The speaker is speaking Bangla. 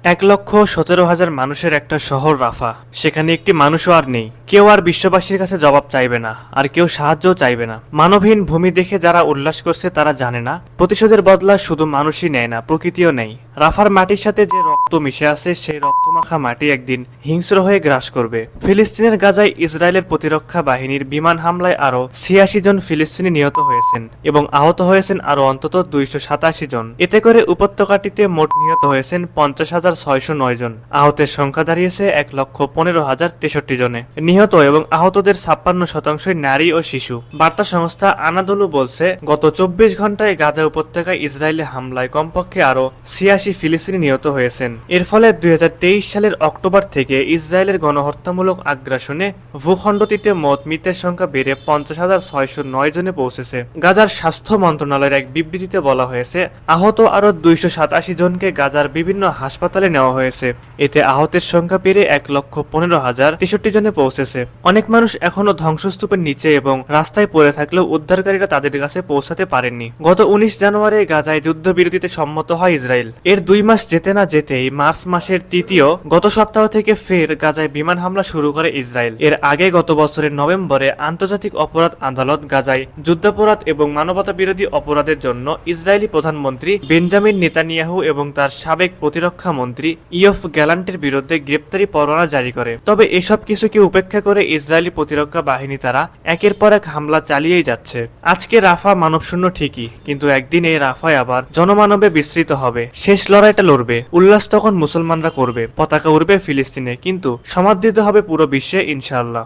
1,17,000 মানুষের একটা শহর রাফা। সেখানে একটি মানুষও আর নেই। কেউ আর বিশ্ববাসীর কাছে জবাব চাইবে না, আর কেউ সাহায্যও চাইবে না। মানবহীন ভূমি দেখে যারা উল্লাস করছে তারা জানে না প্রতিশোধের বদলা শুধু মানুষই নেয় না, প্রকৃতিও নেই। রাফার মাটির সাথে যে রক্ত মিশে আছে সেই রক্তমাখা মাটি একদিন হিংস্র হয়ে গ্রাস করবে। ফিলিস্তিনের গাজায় ইসরায়েলের প্রতিরক্ষা বাহিনীর বিমান হামলায় আরো 86 জন ফিলিস্তিনি নিহত হয়েছেন এবং আহত হয়েছেন আরো অন্তত 287 জন। এতে করে উপত্যকাটিতে মোট নিহত হয়েছেন 50,609 জন। আহতের সংখ্যা দাঁড়িয়েছে 1,15,063 জনে। নিহত এবং আহতদের 56% নারী ও শিশু। বার্তা সংস্থা আনাদোলু বলছে, গত 24 ঘন্টায় গাজা উপত্যকায় ইসরায়েলি হামলায় কমপক্ষে আরো 86 ফিলিস্তিনি নিহত হয়েছেন। এর ফলে 2023 সালের অক্টোবর থেকে ইসরায়েলের গণহত্যামূলক আগ্রাসনে ভূখণ্ডটিতে মোট মৃতের সংখ্যা বেড়ে 50,609 জনে পৌঁছেছে। গাজার স্বাস্থ্য মন্ত্রণালয়ের এক বিবৃতিতে বলা হয়েছে, আহত আরো 287 জনকে গাজার বিভিন্ন হাসপাতালে নেওয়া হয়েছে। এতে আহতের সংখ্যা বেড়ে 1,15,063 জনে পৌঁছেছে। অনেক মানুষ এখনো ধ্বংসস্তূপের নিচে এবং রাস্তায় পড়ে থাকলেও উদ্ধারকারীরা তাদের কাছে পৌঁছাতে পারেননি। গত 19 জানুয়ারি গাজায় যুদ্ধবিরতিতে সম্মত হয় ইসরায়েল। এর 2 মাস যেতে না যেতেই মার্চ মাসের গত সপ্তাহ থেকে ফের গাজায় বিমান হামলা শুরু করে ইসরায়েল। এর আগে গত বছরের নভেম্বরে আন্তর্জাতিক অপরাধ আদালত গাজায় যুদ্ধাপরাধ এবং মানবতা বিরোধী অপরাধের জন্য ইসরায়েলি প্রধানমন্ত্রী বেঞ্জামিন নেতানিয়াহু এবং তার সাবেক প্রতিরক্ষা মন্ত্রী ইয়ফ গ্যালান্টের বিরুদ্ধে গ্রেপ্তারি পরোয়ানা জারি করে। তবে এসব কিছুকে উপেক্ষা করে ইসরায়েলি প্রতিরক্ষা বাহিনী তারা একের পর এক হামলা চালিয়েই যাচ্ছে। আজকে রাফা মানবশূন্য ঠিকই, কিন্তু একদিন এই রাফায় আবার জনমানবে বিস্তৃত হবে। শেষ লড়াইটা লড়বে। উল্লাস তখন মুসলমানরা করবে, পতাকা উড়বে ফিলিস্তিনে, কিন্তু সমাদৃত হবে পুরো বিশ্বে ইনশাআল্লাহ।